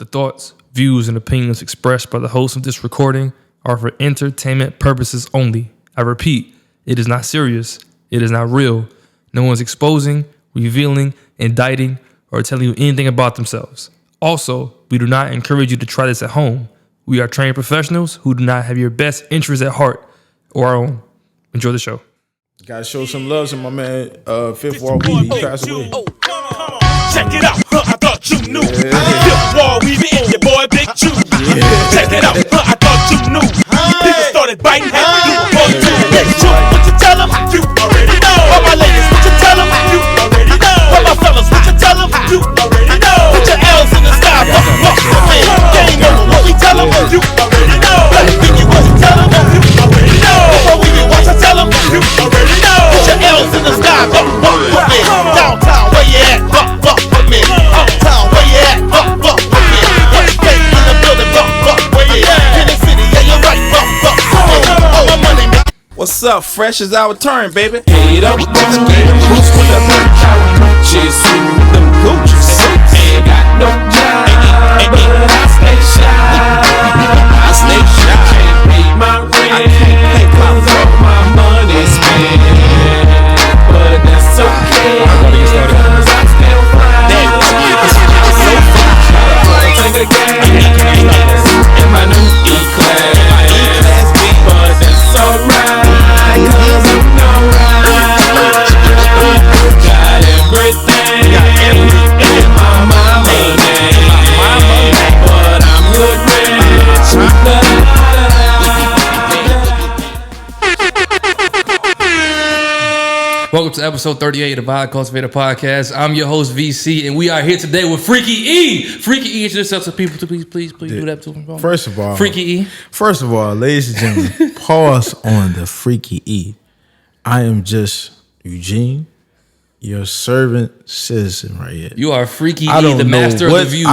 The thoughts, views, and opinions expressed by the host of this recording are for entertainment purposes only. I repeat, it is not serious. It is not real. No one's exposing, revealing, indicting, or telling you anything about themselves. Also, we do not encourage you to try this at home. We are trained professionals who do not have your best interests at heart or our own. Enjoy the show. Gotta show some love to my man, Fifth Wall Weedy. He passed away. Check it out, I thought you knew. Fifth Wall Weedy and your boy Big Chew. Check it out, I thought you knew. People started biting, had to do a part two. Chew, what you tell them? You already know. All my ladies, what you tell them? You already know. All my fellas, what you tell them? You already know. Put your L's in the sky, game over, what we tell them? You already know. Black Biggie, what you tell them? You already know. Before we get watch, I tell them? You already know. Put your L's in the sky, downtown, where you at? Uptown, where you at? West Bay in the building, where you at? In the city, yeah, you're right, all my money. What's up? Fresh is our turn, baby. Hey, up, boost with a bird couch. She's them Gucci suits. Ain't got no job, but I stay shy. Can't pay my rent, cause all my money spent. But that's okay, cause I'm still fly. Take the gas in my new E-Class. But that's alright, cause I'm alright. Got everything in my money, but I'm good rich. Welcome to episode 38 of the Cultivator podcast. I'm your host, VC, and we are here today with Freaky E. Freaky E, introduce yourself to people. Please do that to him. First of all, Freaky E. First of all, ladies and gentlemen, pause on the Freaky E. I am just Eugene, your servant citizen right here. You are Freaky E, the master of the views.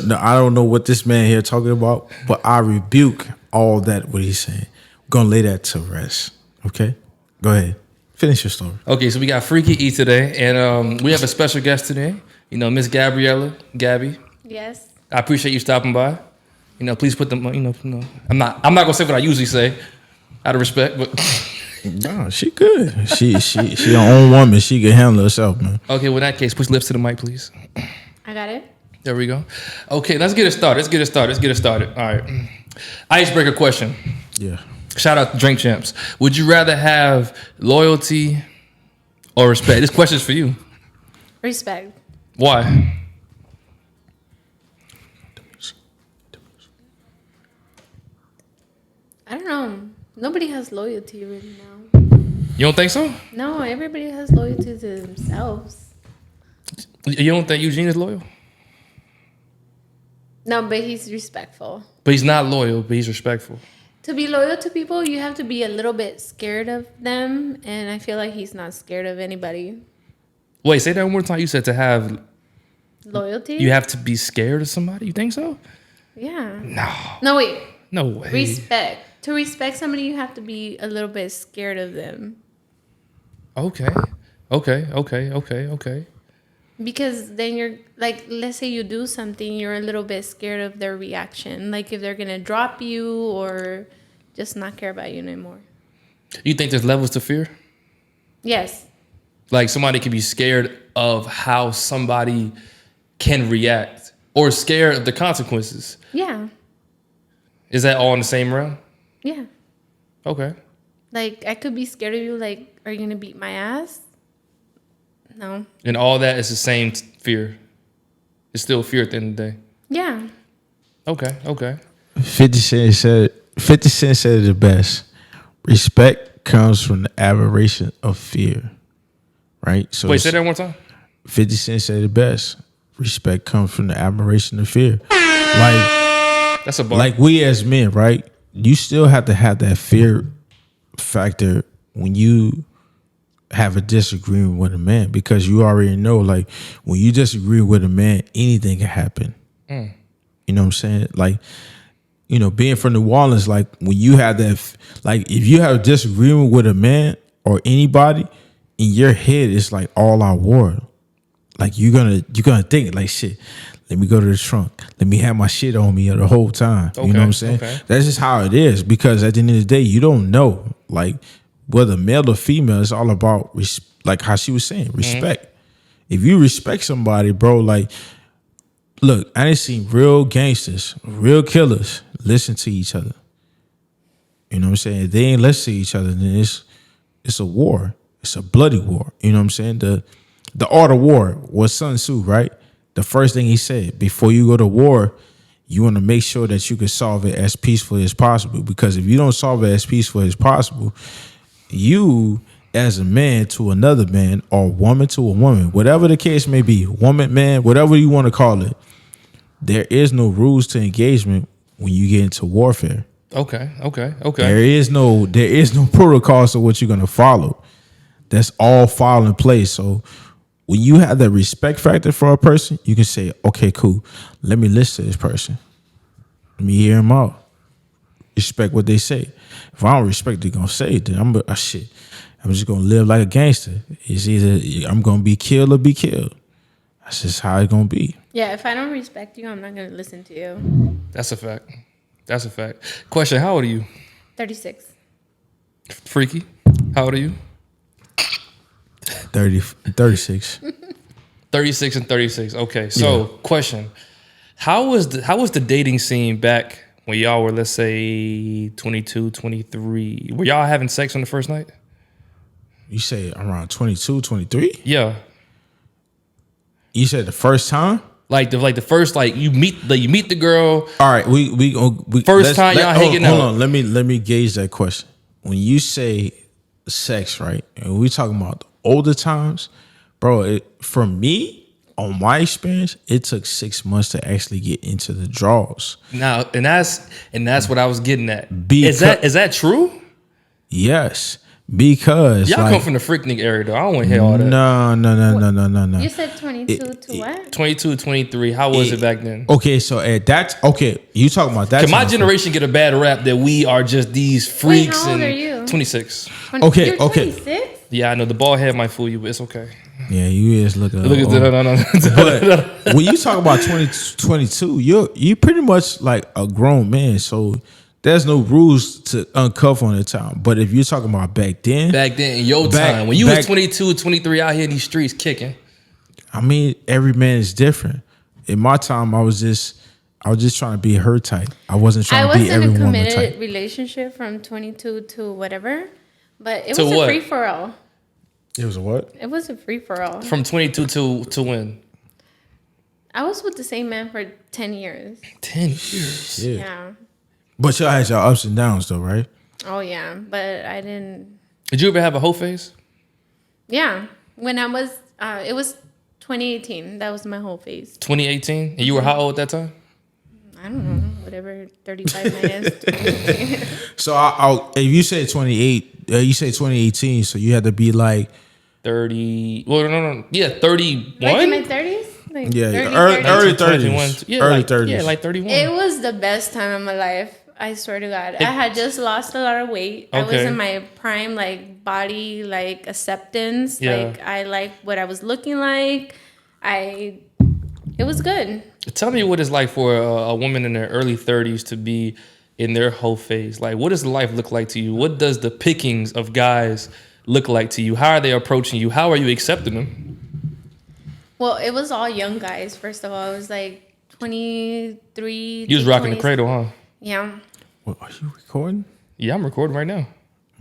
I don't know what this man here talking about, but I rebuke all that what he's saying. We're gonna lay that to rest. Okay, go ahead. Finish your story. Okay, so we got Freaky E today, and we have a special guest today. You know, Miss Gabriella, Gabby. Yes. I appreciate you stopping by. You know, please put them. I'm not gonna say what I usually say, out of respect, but. No, she good. She her own woman. She can handle herself, man. Okay, well, in that case, push lips to the mic, please. I got it. There we go. Okay, let's get it started. All right. Icebreaker question. Yeah. Shout out to Drink Champs. Would you rather have loyalty or respect? This question is for you. Respect. Why? I don't know. Nobody has loyalty really now. You don't think so? No, everybody has loyalty to themselves. You don't think Eugene is loyal? No, but he's respectful. But he's not loyal, but he's respectful. To be loyal to people, you have to be a little bit scared of them, and I feel like he's not scared of anybody. Wait, say that one more time. You said to have loyalty? You have to be scared of somebody? You think so? Yeah. No, wait. No way. Respect. To respect somebody, you have to be a little bit scared of them. Okay. Because then you're like, let's say you do something, you're a little bit scared of their reaction. Like if they're going to drop you or just not care about you anymore. You think there's levels to fear? Yes. Like somebody could be scared of how somebody can react or scared of the consequences. Yeah. Is that all in the same realm? Yeah. Okay. Like I could be scared of you. Like, are you going to beat my ass? No. And all that is the same fear. It's still fear at the end of the day. Yeah. Okay. 50 Cent said it the best. Respect comes from the admiration of fear. Right? So wait, say that one more time. 50 Cent said it best. Respect comes from the admiration of fear. Like that's a bar. Like we as men, right? You still have to have that fear factor when you have a disagreement with a man, because you already know, like, when you disagree with a man, anything can happen. You know what I'm saying? Like, you know, being from New Orleans, like, when you have that, like, if you have a disagreement with a man or anybody, in your head, it's like all out war. Like, you're gonna think, like, shit, Let me go to the trunk. Let me have my shit on me the whole time. You know what I'm saying? Okay. That's just how it is. Because at the end of the day, you don't know, like, whether male or female. It's all about like how she was saying, respect. If you respect somebody, bro, like, look, I done seen real gangsters, real killers listen to each other. You know what I'm saying? If they ain't listen to each other, then it's a war. It's a bloody war. You know what I'm saying? The art of war was Sun Tzu, right? The first thing he said, before you go to war, you want to make sure that you can solve it as peacefully as possible. Because if you don't solve it as peacefully as possible, you as a man to another man or woman to a woman, whatever the case may be, woman, man, whatever you want to call it, there is no rules to engagement when you get into warfare. Okay. There is no protocols to what you're gonna follow. That's all fall in place. So when you have that respect factor for a person, you can say, okay, cool. Let me listen to this person. Let me hear them out. Respect what they say. If I don't respect what they're gonna say, then I'm just gonna live like a gangster. It's either I'm gonna be killed or be killed. That's just how it's gonna be. Yeah, if I don't respect you, I'm not gonna listen to you. That's a fact. Question, how old are you? 36. Freaky, how old are you? 36. 36 and 36. Okay, so question. How was the dating scene back when y'all were, let's say, 22, 23? Were y'all having sex on the first night? You say around 22, 23? Yeah. You said the first time? Like the first, like you meet the girl. All right, we First time y'all hanging out. Hold on, let me gauge that question. When you say sex, right, and we talking about the older times, bro, for me, on my experience, it took 6 months to actually get into the draws. Now, and that's what I was getting at. Because- Is that true? Yes, because Y'all come from the Freaknik area though. I don't want to hear all that. No. You said 22 to what? 22, 23. How was it back then? Okay, so at that, you talking about that? Can my time generation get a bad rap that we are just these freaks? how old and are you? 26. Okay, You're 26? Yeah, I know the bald head might fool you, but it's okay. Yeah, you is looking. Look at no. But when you talk about 22, you're pretty much like a grown man. So there's no rules to uncover on the time. But if you're talking about back then in your time, when you was 22, 23 out here in these streets kicking. I mean, every man is different. In my time, I was just trying to be her type. I wasn't trying to be every in a woman committed type. relationship from 22 to whatever, but it To was what? a free for all. It was a what? It was a free for all. From 22 to when? I was with the same man for 10 years. 10 years. Yeah. But y'all had y'all ups and downs though, right? Oh yeah, but I didn't. Did you ever have a hoe phase? Yeah, when I was, it was 2018. That was my whole phase. 2018? And you were how old at that time? I don't know, whatever 35 minutes. 20. So if you say 28, you say 2018, so you had to be like 30. Well, no. Yeah, 31? Like in my 30s? Like 30, early 30. 30s. Yeah, Early like, 30s. Yeah, like 31. It was the best time of my life. I swear to God. I had just lost a lot of weight. I was Okay. in my prime, like, body, like, acceptance. Yeah. Like, I liked what I was looking like. It was good. Tell me what it's like for a woman in their early 30s to be in their whole phase. Like, what does life look like to you? What does the pickings of guys look like to you? How are they approaching you? How are you accepting them? Well, it was all young guys, first of all. It was like 23. You was to rocking the 20. cradle, huh? Yeah. What, are you recording? Yeah, I'm recording right now.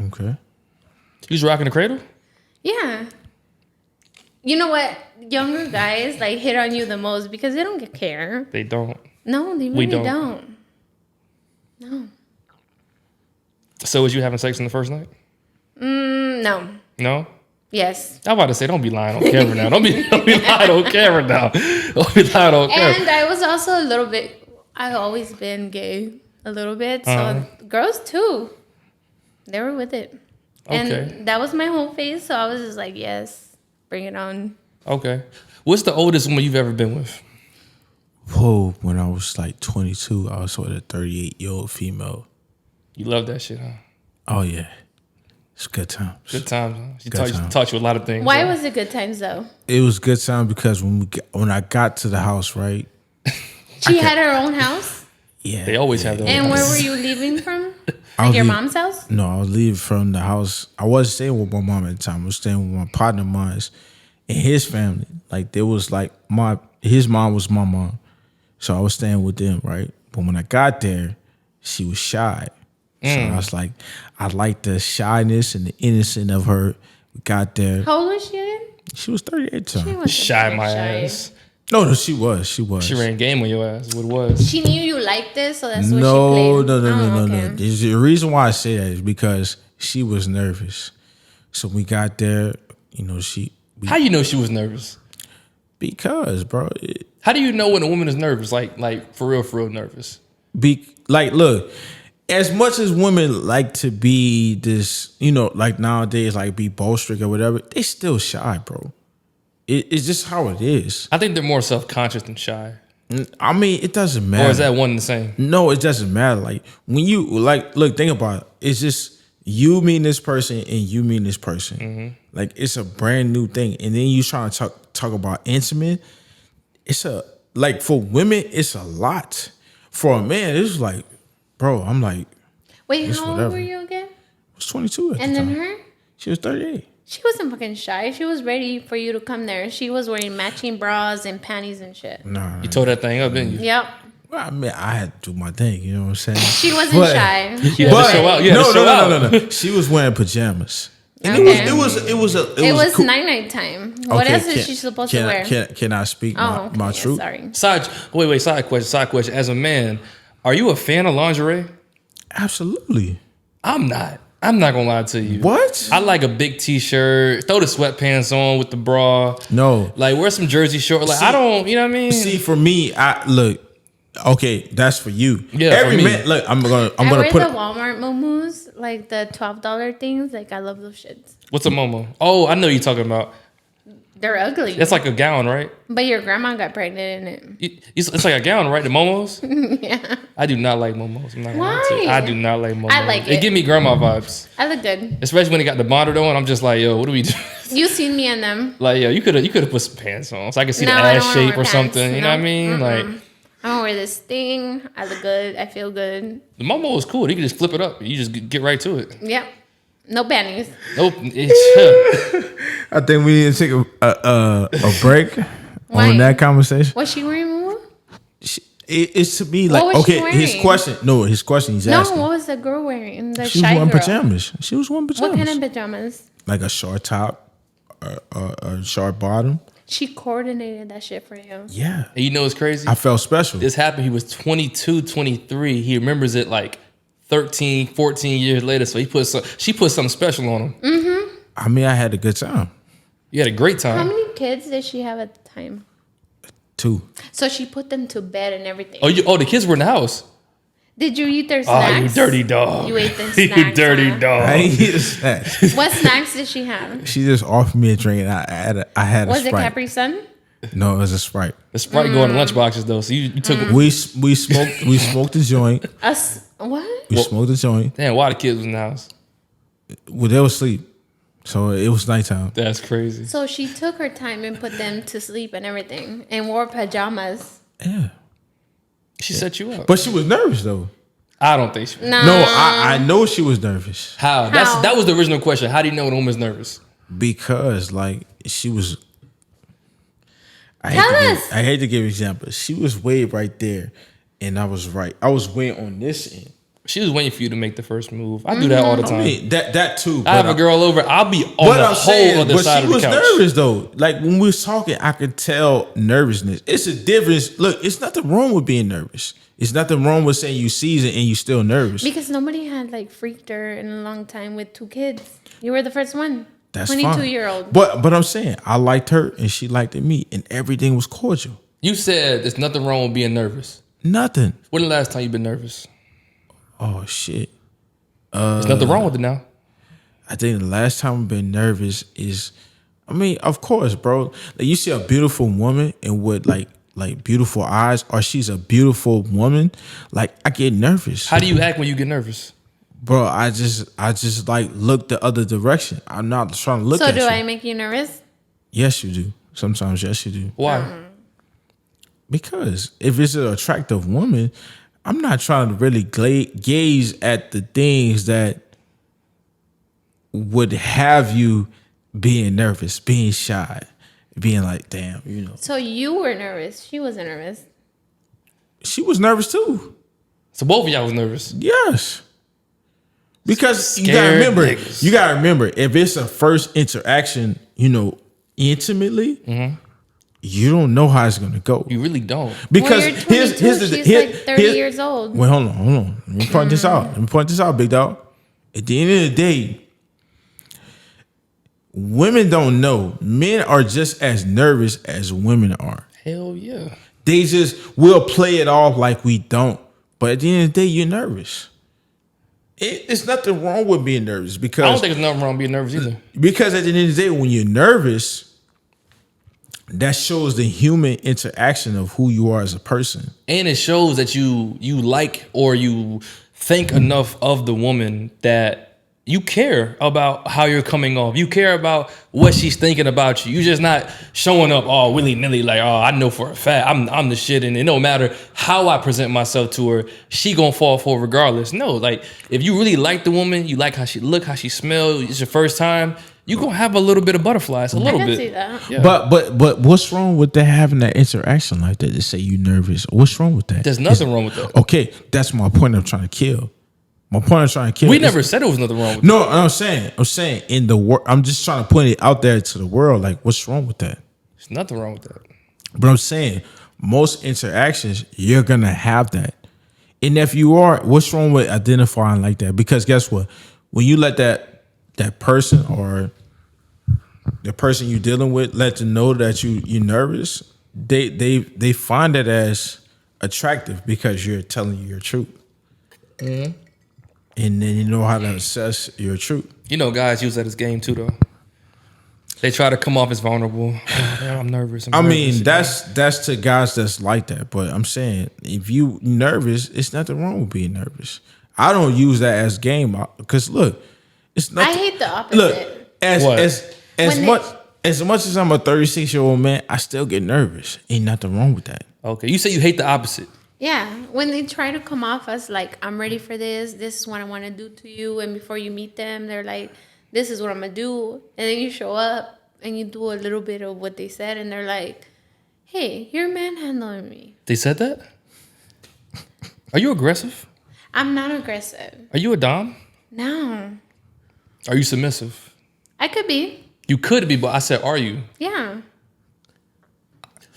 Okay. You was rocking the cradle? Yeah. You know what? Younger guys, like, hit on you the most because they don't care. They don't. No, they We really don't. No. So was you having sex on the first night? No. No? Yes. I'm about to say, don't be lying on camera now. Don't be lying on camera now. Don't be lying on camera. And I was also a little bit, I've always been gay a little bit. So girls too, they were with it. Okay. And that was my whole phase. So I was just like, yes, bring it on. Okay. What's the oldest woman you've ever been with? Whoa, when I was like 22, I was with a 38-year-old female. You love that shit, huh? Oh yeah, it's good times. Good times, huh? She Good times. taught you a lot of things. Why huh? was it good times though? It was good time because when I got to the house, right, She had her own house? Yeah. They always have their own And house. where were you leaving from? I was Your leave- mom's house? No, I was leaving from the house. I wasn't staying with my mom at the time. I was staying with my partner of mine and his family. Like there was like his mom was my mom. So I was staying with them, right? But when I got there, she was shy. So I was like, I like the shyness and the innocence of her. We got there. How old was she again? She was 38 at the She time. wasn't Shy that my shy. ass. No, she was. She was. She ran game on your ass. Is what it was. She knew you liked this, so that's what she No, played. no. Oh, okay. There's the reason why I say that is because she was nervous. So we got there, you know, How you know she was nervous? because, bro, How do you know when a woman is nervous? Like for real nervous? look, as much as women like to be this, you know, like nowadays, like be boastful or whatever, they still shy, bro. It's just how it is. I think they're more self-conscious than shy. I mean, it doesn't matter. Or is that one and the same? No, it doesn't matter. Like when you look, think about it. It's just you meeting this person and you meeting this person. Mm-hmm. Like it's a brand new thing, and then you trying to talk about intimate. It's like for women, it's a lot. For a man, it's like, bro, I'm like, Wait, It's how old whatever. were you again? I was 22 at And the then time. her? She was 38. She wasn't fucking shy. She was ready for you to come there. She was wearing matching bras and panties and shit. Nah, You tore that thing up, didn't you? Yep. well, I mean, I had to do my thing. You know what I'm saying? She wasn't But- shy. You had to show out. You had to show out. no. She was wearing pajamas. And Okay. it was It was cool. night time. What Okay, else is she supposed to wear? Can I speak Oh, my okay. truth? Sorry. Side question. As a man, are you a fan of lingerie? Absolutely. I'm not. I'm not gonna lie to you. What? I like a big t-shirt. Throw the sweatpants on with the bra. No. Like wear some jersey shorts. Like I don't. You know what I mean? See, for me, I look. Okay, that's for you. Yeah, Every for me. man. Look, I'm I gonna wear put. the Walmart momos, like the $12 things. Like I love those shits. What's a momo? Oh, I know you're talking about. They're ugly. That's like a gown, right? But your grandma got pregnant in It's like a gown, right? The momos. it. Yeah. I do not like momos. I'm not gonna lie to you. Why? I do not like momos. I like It it. give me grandma vibes, I look good. especially when they got the bonnet on. I'm just like, yo, what do we do? You seen me in them. Like, yo, you could have put some pants on so I can see No, the I ass don't wanna shape wear or pants. something. You know what I No. mean? Like I'm gonna wear this thing. I look good. I feel good. the momo is cool. You can just flip it up. You just get right to it. Yep. No panties. Nope. It's, I think we need to take a break Why? on that conversation. Was she wearing Moo? It's to be What like was she okay. His wearing? question. No, his question. He's No, asking. what was the girl wearing? The She was shy wearing girl. pajamas. She was wearing What pajamas. kind of pajamas? Like a short top, a short bottom. She coordinated that shit for you. Yeah, and you know what's crazy? I felt special. This happened. He was 22, 23. He remembers it like 13, 14 years later. So she put something special on him. I mean, I had a good time. You had a great How time. many kids did she have at the time? 2. So she put them to bed and everything. Oh, the kids were in the house. Did you eat their Oh, snacks? you dirty dog. You ate the You snacks, dirty huh? dog. I ain't eat a snack. What snacks did she have? She just offered me a drink, and I had a Was it Sprite. Capri Sun? No, it was a Sprite. The Sprite go in the lunchboxes though. So you took. We smoked the joint. What? We smoked the joint. Damn, why the kids was in the house? Well, they were asleep, so it was nighttime. That's crazy. So she took her time and put them to sleep and everything and wore pajamas. Yeah, She set you up. but she was nervous though. I don't think she. No. No, I know she was nervous How? How? That was the original question. How do you know when a woman's nervous? because like she was. I Tell hate to us. I hate to give examples. She was way right there, and I was right. I was way on this end. She was waiting for you to make the first move. I do that all the I time. mean, that too. I have a girl over. I'll be on the whole other side she of the was couch. nervous though. Like when we was talking, I could tell nervousness. It's a difference. Look, it's nothing wrong with being nervous. It's nothing wrong with saying you seasoned and you still nervous. Because nobody had like freaked her in a long time with 2 kids. You were the first one. That's 22-year-old. fine. But I'm saying I liked her and she liked me and everything was cordial. You said there's nothing wrong with being nervous. Nothing. When the last time you been nervous? Oh shit. There's nothing wrong with it now. I think the last time I've been nervous is, I mean, of course, bro. Like you see a beautiful woman and with like beautiful eyes, or she's a beautiful woman, like I get nervous. How do you act when you get nervous? Bro, I just like look the other direction. I'm not trying to look So at do you. I make you nervous? Yes, you do. Sometimes, yes, you do. Why? Because if it's an attractive woman, I'm not trying to really gaze at the things that would have you being nervous, being shy, being like, damn, you know. So you were nervous. She wasn't nervous. She was nervous too. So both of y'all was nervous. Yes. Because you Scared gotta remember, if it's a first interaction, you know, intimately, you don't know how it's gonna go. You really don't. Because Well, you're 22, she's like 30 years old. Wait, hold on. Let me point this out. Big dog. At the end of the day, women don't know. Men are just as nervous as women are. Hell yeah. They just will play it off like we don't. But at the end of the day, you're nervous. It's nothing wrong with being nervous because I don't think there's nothing wrong with being nervous either. Because at the end of the day, when you're nervous, that shows the human interaction of who you are as a person. And it shows that you like or you think enough of the woman that you care about how you're coming off. You care about what she's thinking about you. You're just not showing up all willy-nilly like, oh, I know for a fact I'm the shit, and it don't matter how I present myself to her, she gonna fall for it regardless. No, like if you really like the woman, you like how she look, how she smell, it's your first time, you gonna have a little bit of butterflies, a little I can bit. see that. Yeah. But what's wrong with that having that interaction like that to say you nervous? What's wrong with that? There's nothing wrong with that. Okay, that's my point I'm trying to kill. We never said there was nothing wrong with No, I'm saying in the world, I'm just trying to put it out there to the world. Like, what's wrong with that? There's nothing wrong with that. But I'm saying most interactions, you're gonna have that. And if you are, what's wrong with identifying like that? Because guess what? When you let that person or the person you're dealing with let them know that you're nervous, they find it as attractive because you're telling you your truth. Mm-hmm. And then you know how to assess your truth. You know, guys use that as game too, though. They try to come off as vulnerable. Oh, man, I'm nervous. I mean, that's to guys that's like that. But I'm saying, if you nervous, it's nothing wrong with being nervous. I don't use that as game because look, it's nothing. I hate the opposite. Look, as much as I'm a 36-year-old man, I still get nervous. Ain't nothing wrong with that. Okay, you say you hate the opposite. Yeah, when they try to come off as like, I'm ready for this. This is what I want to do to you. And before you meet them, they're like, this is what I'm going to do. And then you show up and you do a little bit of what they said. And they're like, hey, you're manhandling me. They said that? Are you aggressive? I'm not aggressive. Are you a dom? No. Are you submissive? I could be. You could be, but I said, are you? Yeah.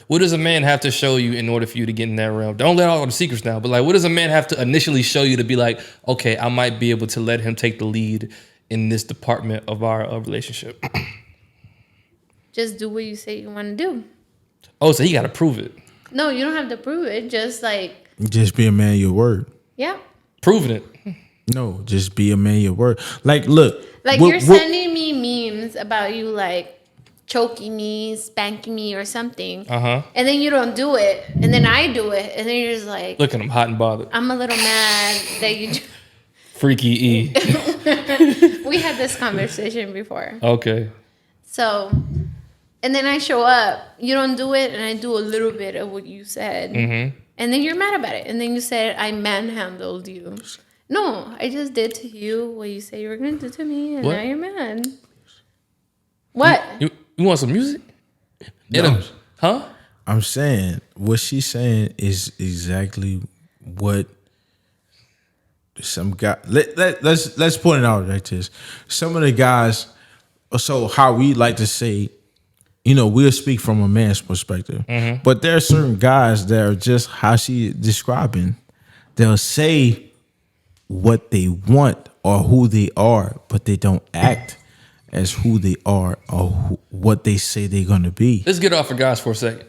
What does a man have to show you in order for you to get in that realm? Don't let all the secrets down, but like, what does a man have to initially show you to be like, okay, I might be able to let him take the lead in this department of our relationship? Just do what you say you want to do. Oh, so he got to prove it. No, you don't have to prove it. Just like, Just be a man of your word. yeah. Proving it. No, just be a man of your word. Like, look. Like you're sending me memes about you like choking me, spanking me or something. And then you don't do it. And then I do it. And then you're just like, Look at him, hot and bothered. I'm a little mad that you Freaky E. We had this conversation before. Okay. So, and then I show up, you don't do it, and I do a little bit of what you said. And then you're mad about it. And then you said, I manhandled you. No, I just did to you what you said you were going to do to me, and What? now you're mad. What? You want some music? No. Huh? I'm saying what she's saying is exactly what some guy. Let's point it out like this. Some of the guys, so how we like to say, you know, we'll speak from a man's perspective, but there are certain guys that are just how she describing. They'll say what they want or who they are, but they don't act as who they are or what they say they're gonna be. Let's get off of guys for a second.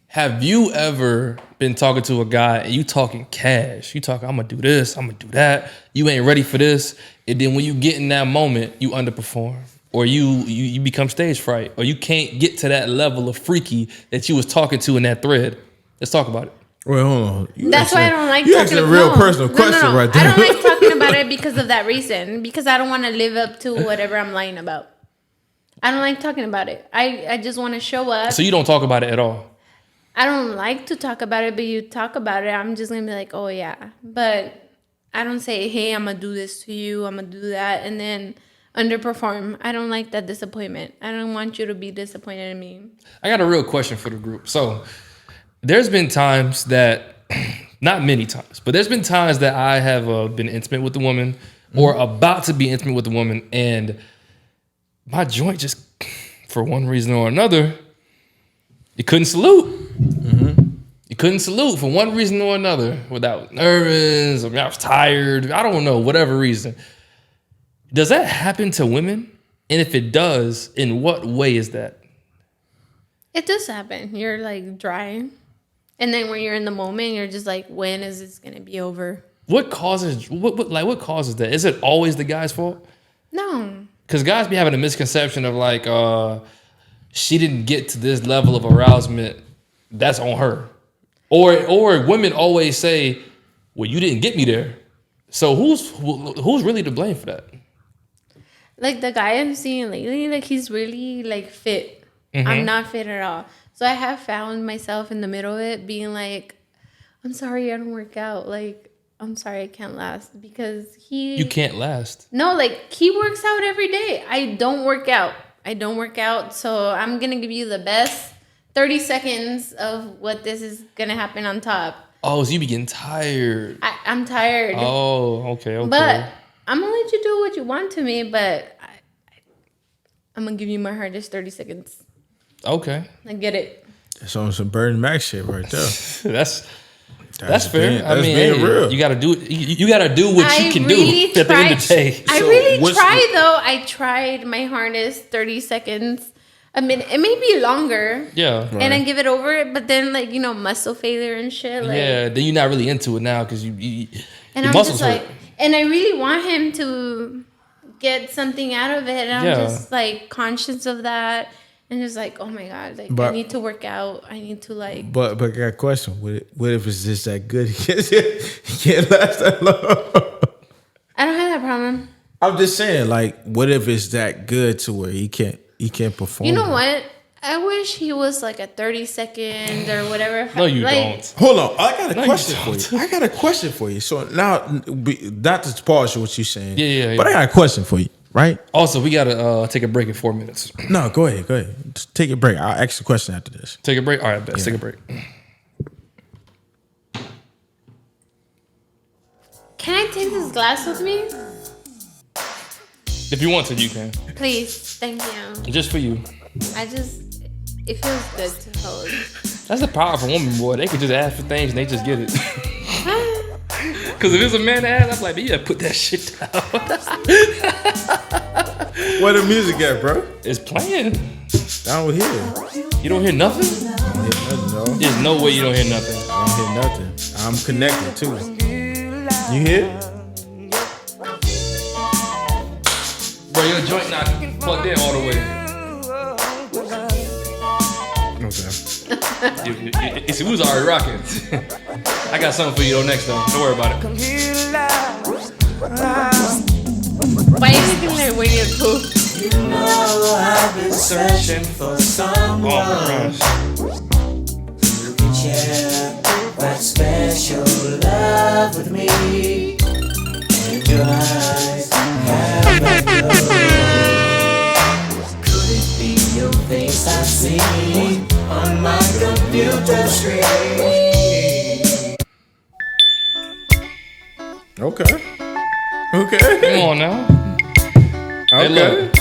Have you ever been talking to a guy and you talking cash? You talking, I'm gonna do this, I'm gonna do that. You ain't ready for this. And then when you get in that moment, you underperform. Or you become stage fright. Or you can't get to that level of freaky that you was talking to in that thread. Let's talk about it. Well, hold on. That's why I don't like you talking asking a about real personal question right there. I don't like talking about it because of that reason. Because I don't want to live up to whatever I'm lying about. I don't like talking about it. I just want to show up. So you don't talk about it at all? I don't like to talk about it, but you talk about it, I'm just gonna be like, oh yeah. But I don't say, hey, I'm gonna do this to you, I'm gonna do that, and then underperform. I don't like that disappointment. I don't want you to be disappointed in me. I got a real question for the group. So there's been times that, not many times, but there's been times that I have been intimate with a woman or about to be intimate with a woman, and my joint just, for one reason or another, it couldn't salute. You couldn't salute for one reason or another. Whether I was nervous, or I was tired, I don't know, whatever reason. Does that happen to women? And if it does, in what way is that? It does happen. You're like dry. And then when you're in the moment, you're just like, when is this gonna be over? What causes what causes that? Is it always the guy's fault? No. Because guys be having a misconception of like, she didn't get to this level of arousement, that's on her. Or women always say, well, you didn't get me there. So who's really to blame for that? Like the guy I'm seeing lately, like he's really like fit. I'm not fit at all. So I have found myself in the middle of it being like, I'm sorry I don't work out. Like, I'm sorry I can't last because You can't last. No, like he works out every day. I don't work out. So I'm going to give you the best 30 seconds of what this is going to happen on top. Oh, so you be getting tired. I'm tired. Oh, okay. But I'm going to let you do what you want to me, but I'm going to give you my hardest 30 seconds. Okay. I get it. That's on some Burn Mac shit right there. That's fair. That's being real. You gotta do it. You gotta do what you can do at the end of the day. I really tried though. I tried my hardest 30 seconds. I mean, it may be longer. Yeah. Right. And I give it over, but then like, muscle failure and shit. Like, yeah, then you're not really into it now because and your I'm muscles just like, hurt. and I really want him to get something out of it. And I'm just like conscious of that. And just like, oh my God, like I need to work out. I need to like. But I got a question. What if it's just that good? He can't last that long. I don't have that problem. I'm just saying, like, what if it's that good to where he can't perform? You know what? I wish he was like a 30 second or whatever. No, you don't. Hold on, I got a question for you. I got a question for you. So now, not to pause what you're saying. Yeah. But I got a question for you. Right. Also, we gotta take a break in 4 minutes. No, go ahead. Just take a break. I'll ask the question after this. Take a break. All right, best. Take a break. Can I take this glass with me? If you want to, you can. Please, thank you. Just for you. It feels good to hold. That's the power of a woman, boy. They can just ask for things and they just get it. Because if it's a man that asks, I'm like, yeah, put that shit down. Where the music at, bro? It's playing. Down here. You don't hear nothing? I don't hear nothing, no. There's no way you don't hear nothing. I don't hear nothing. I'm connected too. You hear? Bro, your joint not plugged in all the way. Okay. You see, we was already rocking. I got something for you though next though. Don't worry about it. Why do you think they're waiting to poop? You know I've been searching for someone who can share that special love with me. And your eyes have that glow. Could it be your face I see on my computer screen? Okay. Come on now. Hey, look.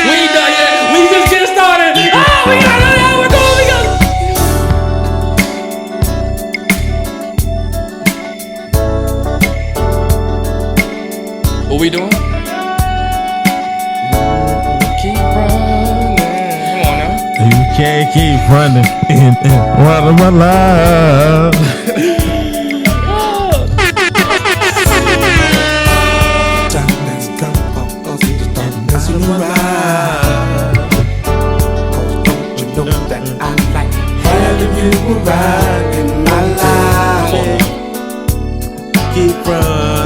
We ain't done yet. We just getting started. Oh, we got it. We're going. What we doing? Keep running. Come on now. You can't keep running in one of my life. Keep running.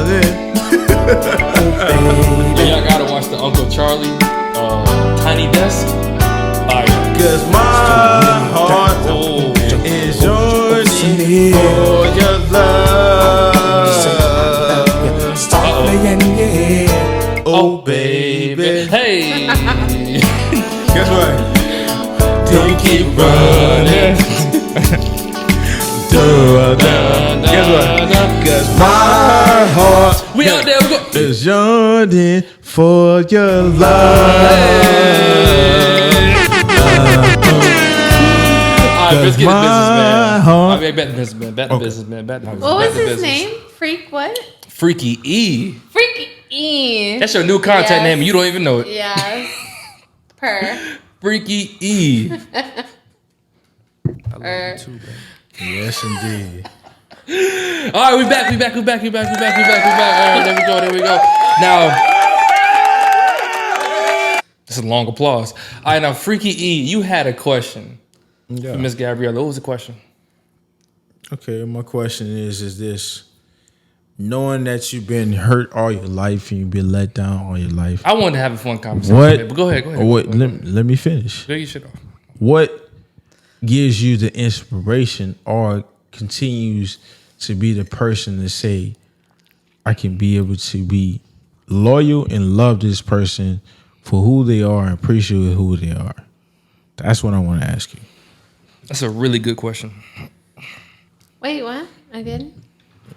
Uncle Charlie, Tiny Desk. Cause my heart is yours for your love. Stop playing, yeah. Oh, baby. Hey. Guess what? Don't keep running. Guess what? Cause my heart We out there. We go. is yearning for your love. Alright, let's get the businessman. heart- Back to businessman. Back to businessman. Back to business. What back was to his business. name? Freak what? Freaky E. Freaky E. That's your new contact Yes. name and you don't even know it. Yes. Per. Freaky E. Yes, indeed. Alright, we back. Alright, there we go. Now, that's a long applause. Alright, now Freaky E, you had a question. Yeah. Miss Gabriella, what was the question? Okay, my question is this. Knowing that you've been hurt all your life and you've been let down all your life. I wanted to have a fun conversation. What? But go ahead. What? Let me finish. Go your shit off. What gives you the inspiration or continues to be the person to say, I can be able to be loyal and love this person for who they are and appreciate who they are? That's what I want to ask you. That's a really good question. Wait, what? Again?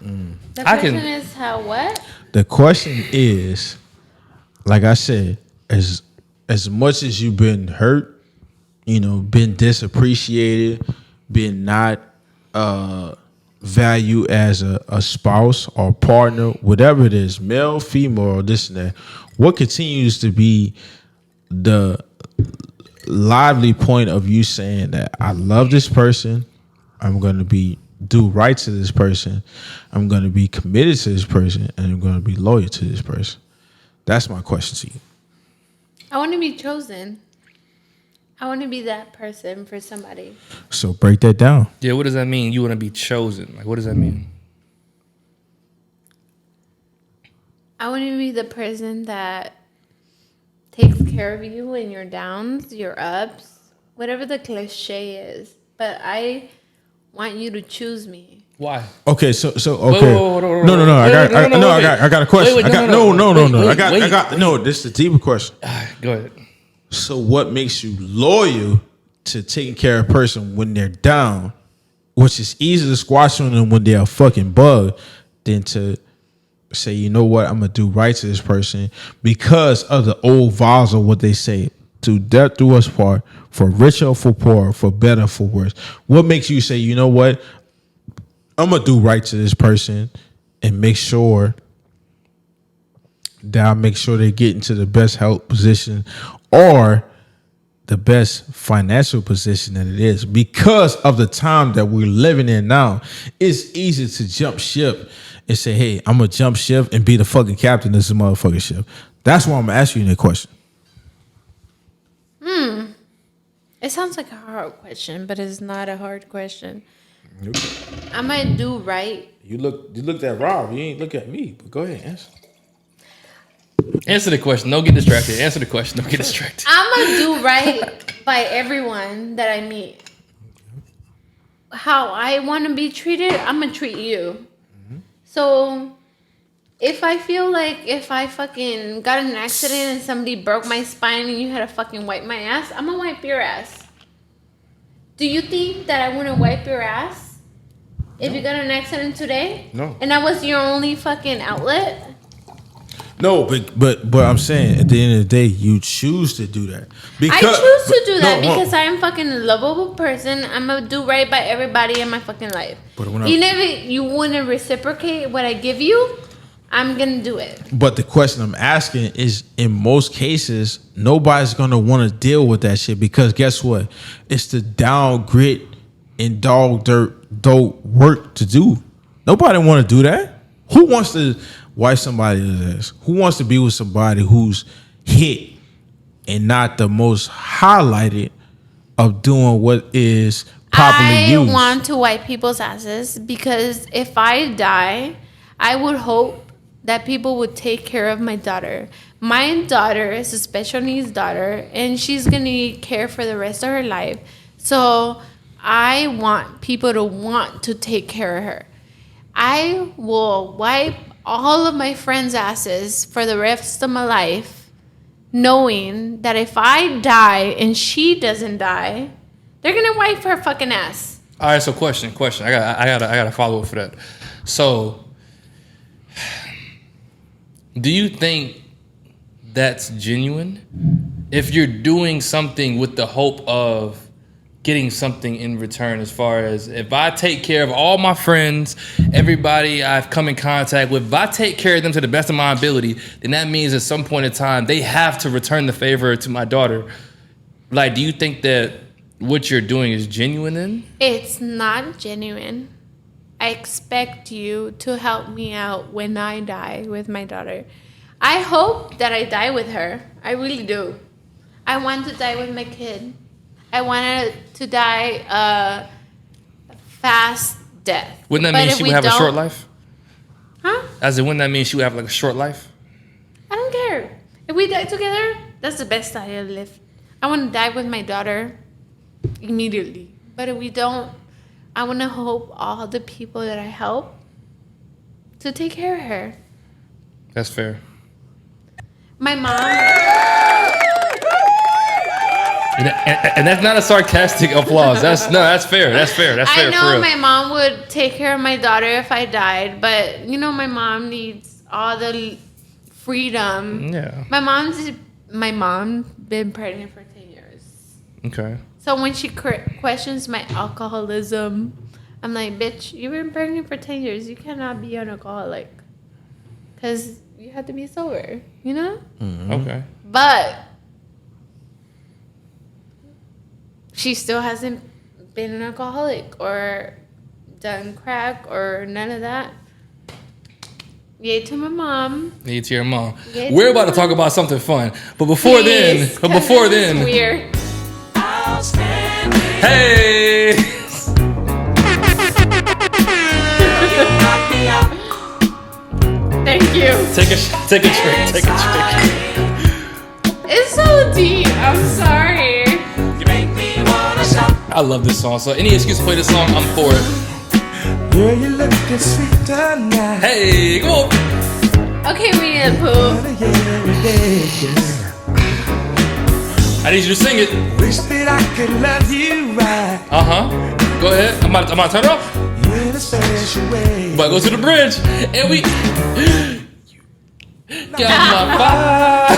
The I question can- is how what? The question is, like I said, as much as you've been hurt, been disappreciated, been not valued as a spouse or partner, whatever it is, male, female, or this and that, what continues to be the lively point of you saying that I love this person, I'm going to do right to this person, I'm going to be committed to this person, and I'm going to be loyal to this person? That's my question to you. I want to be chosen. I want to be that person for somebody. So break that down. Yeah, what does that mean? You want to be chosen? Like, what does that mean? I want to be the person that takes care of you in your downs, your ups, whatever the cliche is. But I want you to choose me. Why? Okay, so okay. Whoa, No. I got a question. Wait, I got no. no. This is a deeper question. Go ahead. So what makes you loyal to taking care of a person when they're down, which is easier to squash on them when they're a fucking bug, than to say, you know what, I'm gonna do right to this person because of the old vows of what they say, to death do us part, for richer or for poor, for better or for worse. What makes you say, you know what, I'm gonna do right to this person and make sure that I make sure they get into the best health position or the best financial position that it is? Because of the time that we're living in now, it's easy to jump ship and say, hey, I'm gonna jump ship and be the fucking captain of this motherfucking ship. That's why I'm gonna ask you that question. It sounds like a hard question, but it's not a hard question. I might do right. You looked at Rob, you ain't look at me, but go ahead, answer. Answer the question. Don't get distracted. Answer the question. Don't get distracted. I'm going to do right by everyone that I meet. How I want to be treated, I'm going to treat you. So if I feel like if I fucking got in an accident and somebody broke my spine and you had to fucking wipe my ass, I'm going to wipe your ass. Do you think that I wouldn't wipe your ass if you got in an accident today? No. And that was your only fucking outlet? No, but I'm saying at the end of the day, you choose to do that. I choose to do that because I'm fucking a lovable person. I'm gonna do right by everybody in my fucking life. But when Even if you wouldn't reciprocate what I give you, I'm gonna do it. But the question I'm asking is, in most cases, nobody's gonna want to deal with that shit because guess what? It's the down grit and dog dirt dope work to do. Nobody want to do that. Who wants to wipe somebody's ass? Who wants to be with somebody who's hit and not the most highlighted of doing what is properly used? I want to wipe people's asses because if I die, I would hope that people would take care of my daughter, My daughter is a special needs daughter, and she's going to need care for the rest of her life. So I want people to want to take care of her. I will wipe all of my friends' asses for the rest of my life, knowing that if I die and she doesn't die, they're going to wipe her fucking ass. All right, so question. I got a follow up for that. So, do you think that's genuine? If you're doing something with the hope of getting something in return, as far as if I take care of all my friends, everybody I've come in contact with, if I take care of them to the best of my ability, then that means at some point in time they have to return the favor to my daughter. Like, do you think that what you're doing is genuine then? It's not genuine. I expect you to help me out when I die with my daughter. I hope that I die with her. I really do. I want to die with my kid. I wanted to die a fast death. Wouldn't that mean she would have a short life? Huh? As in, wouldn't that mean she would have like a short life? I don't care. If we die together, that's the best I ever live. I want to die with my daughter immediately. But if we don't, I want to hope all the people that I help to take care of her. That's fair. My mom. And that's not a sarcastic applause. That's fair. That's fair. That's fair. I know for real. my mom would take care of my daughter if I died, but you know my mom needs all the freedom. Yeah. My mom been pregnant for 10 years. Okay. So when she questions my alcoholism, I'm like, bitch, you've been pregnant for 10 years. You cannot be an alcoholic. Because you have to be sober, you know? Mm-hmm. Okay. But she still hasn't been an alcoholic or done crack or none of that. Yay to my mom. Yay to your mom. Yay to We're my about to talk about something fun. But Please, then, 'cause this is weird. Hey! Thank you. Take a drink. It's so deep. I'm sorry. I love this song. So any excuse to play this song, I'm for it. Girl, you looking sweet tonight. Hey, go on. Okay, Winnie the Pooh. I need you to sing it. Wish that I could love you right Go ahead. I'm about to turn it off. in a special way. But go to the bridge, and we got my vibe.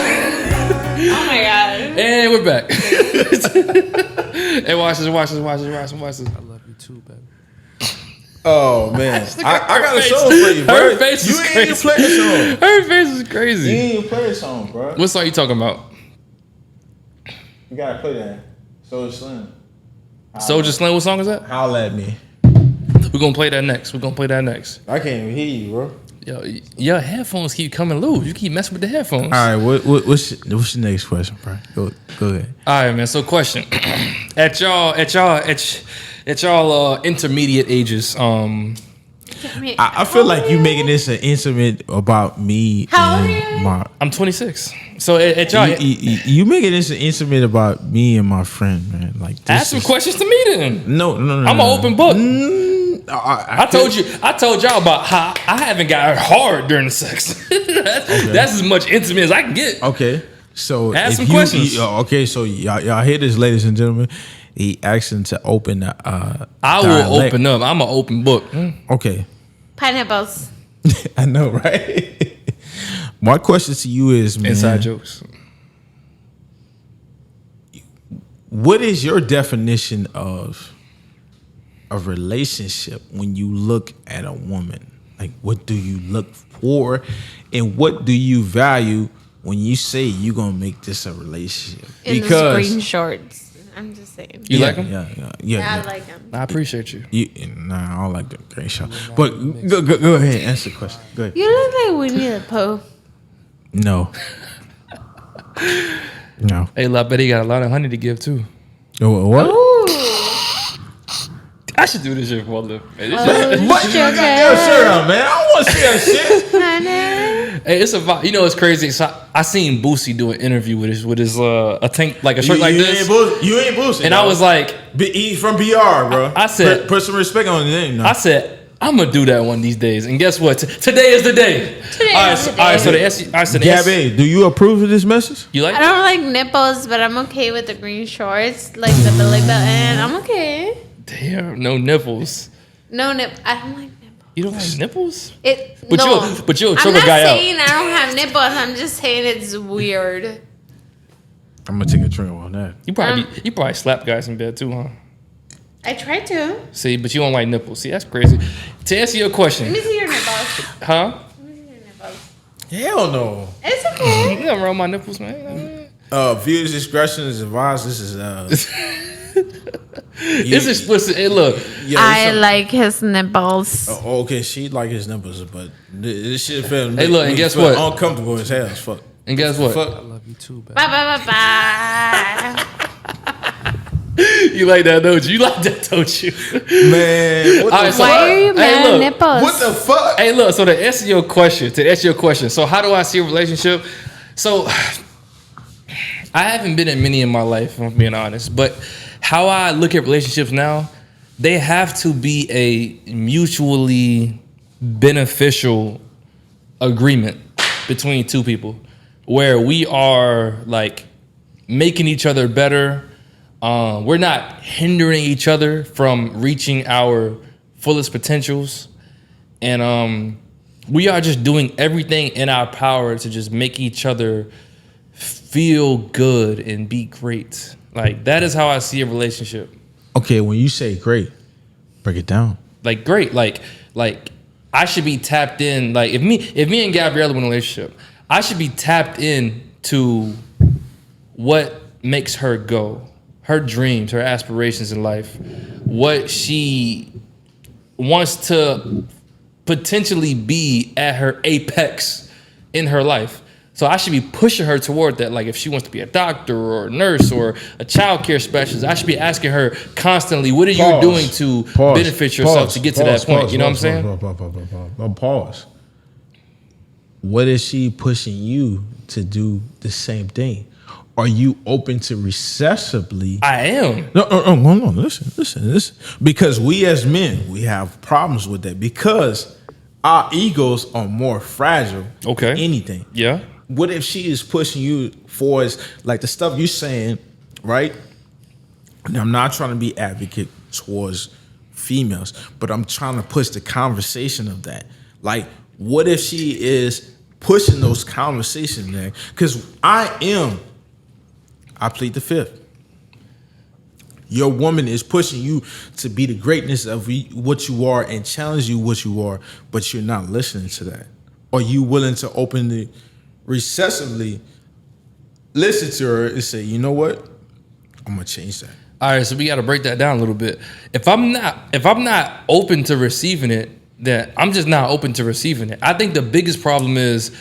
Oh my god. And we're back. Hey, watch this. I love you too, baby. Oh man, I got a face. song for you, bro. Her face you is ain't crazy. even play a song. Her face is You crazy. ain't even play a song, bro. What song you talking about? You gotta play that. Soldier Slim. Soldier Slim. What song is that? Holla at me. We're gonna play that next. I can't even hear you, bro. Yo, your headphones keep coming loose. You keep messing with the headphones. All right, what's your next question, bro? Go ahead. All right, man. So, question: at y'all intermediate ages, I feel like you making this an intimate about me. How old and are you? I'm 26. So, at y'all, you making this an intimate about me and my friend, man. Like, this ask some questions to me then. No. I'm an open book. I told y'all about how I haven't got hard during the sex. That's as much intimate as I can get. Okay, so Ask some if questions. Okay, so y'all hear this, ladies and gentlemen. He asking to open the. I will open up. I'm an open book. Okay, Pineapples. I know, right? My question to you is, man, Inside jokes. what is your definition of a relationship when you look at a woman? Like, what do you look for, and what do you value when you say you're gonna make this a relationship? In the green shorts. I'm just saying. You like them? Yeah. I like them. I appreciate you. Nah, I don't like the green short. But go ahead, answer the question. Go ahead. You look like Winnie the Pooh. No. Hey, I bet he got a lot of honey to give too. What? Ooh. I should do this shit for a living. But you got your shirt on, man. I don't want to see that shit. Hey, it's a vibe. You know, it's crazy. So I seen Boosie do an interview with his a tank, like a shirt like this. You ain't Boosie. And I was like, He's from BR, bro. I said, put some respect on the name. No. I said, I'm gonna do that one of these days. And guess what? Today is the day. All right, so the Gabby, do you approve of this message? You like? I don't like nipples, but I'm okay with the green shorts, like the belly button. I'm okay. Damn, no nipples. No nip. I don't like nipples. You don't like nipples? But you'll choke I'm a not guy out. saying I don't have nipples. I'm just saying it's weird. I'm gonna take a drink on that. You probably slap guys in bed too, huh? I try to. See, but you don't like nipples. See, that's crazy. To answer your question, Let me see your nipples. huh? Let me see your nipples. Hell no. It's okay. You don't rub my nipples, man. Views discretion is advised. This is It's explicit. Hey, look. I like his nipples. Okay, she like his nipples, but this shit felt. Hey, look, and guess what? Uncomfortable as hell. As fuck. And guess what? Fuck. I love you too, baby. Bye bye bye bye. You like that, don't you? You like that, don't you? Man, what All the right, so- Why are you mad look, at nipples? What the fuck? Hey, look. So to answer your question, so how do I see a relationship? So I haven't been in many in my life, if I'm being honest. But how I look at relationships now, they have to be a mutually beneficial agreement between two people, where we are like making each other better. We're not hindering each other from reaching our fullest potentials. And we are just doing everything in our power to just make each other feel good and be great. Like, that is how I see a relationship. Okay, when you say great, break it down. Like, great. Like I should be tapped in. Like, if me and Gabriella were in a relationship, I should be tapped in to what makes her go. Her dreams, her aspirations in life, what she wants to potentially be at her apex in her life. So I should be pushing her toward that. Like, if she wants to be a doctor or a nurse or a child care specialist, I should be asking her constantly, what are you doing to benefit yourself to get to that point? You know what I'm saying? Pause. What is she pushing you to do the same thing? Are you open to recessively? I am. No, listen. Because we as men, we have problems with that because our egos are more fragile than anything. Yeah. What if she is pushing you for like the stuff you're saying, right? And I'm not trying to be advocate towards females, but I'm trying to push the conversation of that. Like, what if she is pushing those conversations there? Because I plead the fifth. Your woman is pushing you to be the greatness of what you are and challenge you what you are, but you're not listening to that. Are you willing to openly, recessively listen to her and say, you know what? I'm gonna change that. All right, so we got to break that down a little bit. If I'm not open to receiving it, then I'm just not open to receiving it. I think the biggest problem is,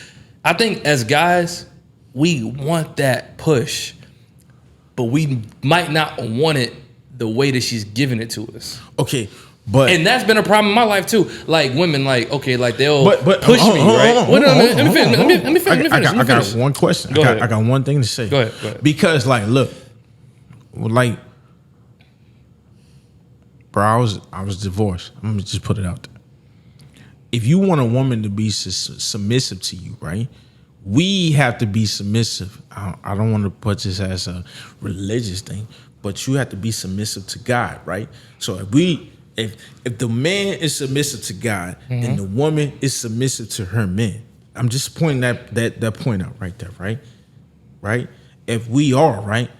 I think as guys, we want that push, but we might not want it the way that she's giving it to us. Okay, but and that's been a problem in my life too. Like, women, like, okay, like they'll but push me, right? Let me finish. I got one question. Go ahead. I got one thing to say. Go ahead. Because, like, look, like, bro, I was divorced. I'm gonna just put it out there. If you want a woman to be submissive to you, right? We have to be submissive. I don't want to put this as a religious thing, but you have to be submissive to God, right? So if the man is submissive to God, then the woman is submissive to her man. I'm just pointing that point out right there, right? Right? If we are, right?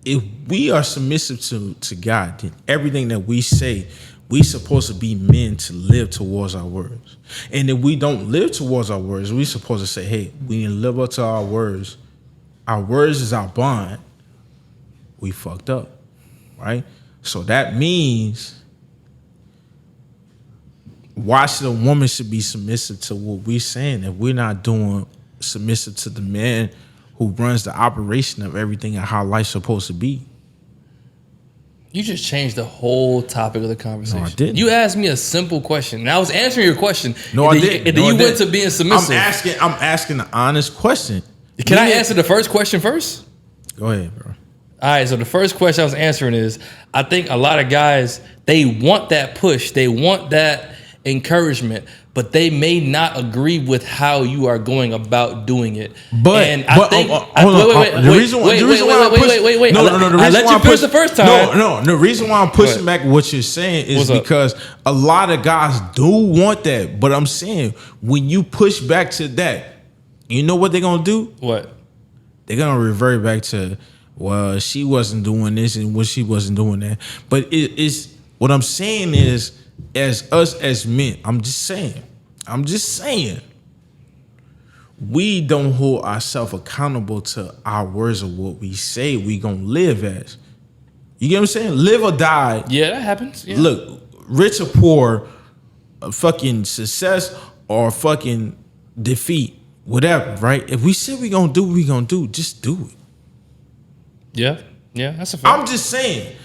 If we are submissive to God, then everything that we say, we supposed to be men to live towards our words. And if we don't live towards our words, we supposed to say, hey, we didn't live up to our words. Our words is our bond. We fucked up, right? So that means, why should a woman should be submissive to what we're saying if we're not doing submissive to the man who runs the operation of everything and how life's supposed to be? You just changed the whole topic of the conversation. No, I didn't. You asked me a simple question, and I was answering your question. No, I didn't. And then you went to being submissive. I'm asking an honest question. Can I answer the first question first? Go ahead, bro. All right, so the first question I was answering is, I think a lot of guys, they want that push, they want that encouragement, but they may not agree with how you are going about doing it. But and I think the reason why I let you finish the first time. No, the reason why I'm pushing back what you're saying is because a lot of guys do want that. But I'm saying when you push back to that, you know what they're gonna do? What? They're gonna revert back to, well, she wasn't doing this and what she wasn't doing that. But it's what I'm saying is, as us as men, I'm just saying, we don't hold ourselves accountable to our words of what we say we gonna live as. You get what I'm saying? Live or die. Yeah, that happens. Yeah. Look, rich or poor, fucking success or fucking defeat, whatever, right? If we say we gonna do what we gonna do, just do it. Yeah, that's a fact. I'm just saying.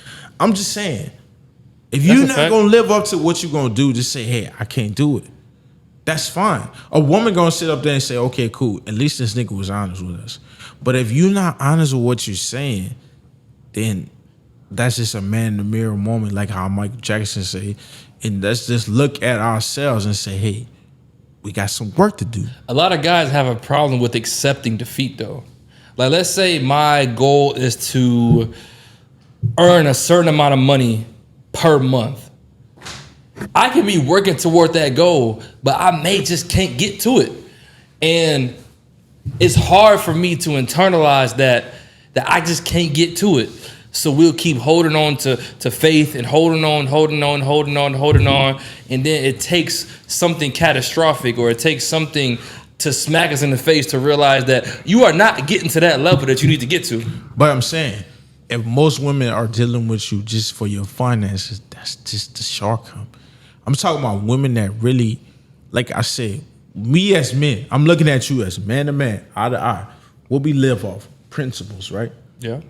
If you're not gonna live up to what you're gonna do, just say, hey, I can't do it. That's fine. A woman gonna sit up there and say, okay, cool. At least this nigga was honest with us. But if you're not honest with what you're saying, then that's just a man in the mirror moment, like how Michael Jackson say. And let's just look at ourselves and say, hey, we got some work to do. A lot of guys have a problem with accepting defeat, though. Like, let's say my goal is to earn a certain amount of money per month. I can be working toward that goal, but I may just can't get to it. And it's hard for me to internalize that I just can't get to it. So we'll keep holding on to faith and holding on. And then it takes something catastrophic, or it takes something to smack us in the face to realize that you are not getting to that level that you need to get to. But I'm saying, if most women are dealing with you just for your finances, that's just the shortcome. I'm talking about women that really, like I said, me as men, I'm looking at you as man to man, eye to eye. What we live off, principles, right? Yeah.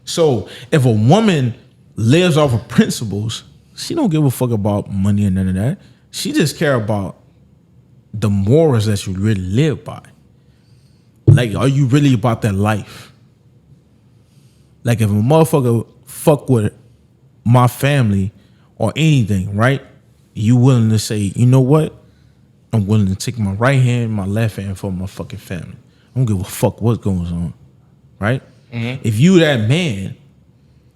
So if a woman lives off of principles, she don't give a fuck about money and none of that. She just care about the morals that you really live by. Like, are you really about that life? Like, if a motherfucker fuck with my family or anything, right? You willing to say, you know what? I'm willing to take my right hand, my left hand for my fucking family. I don't give a fuck what goes on, right? Mm-hmm. If you that man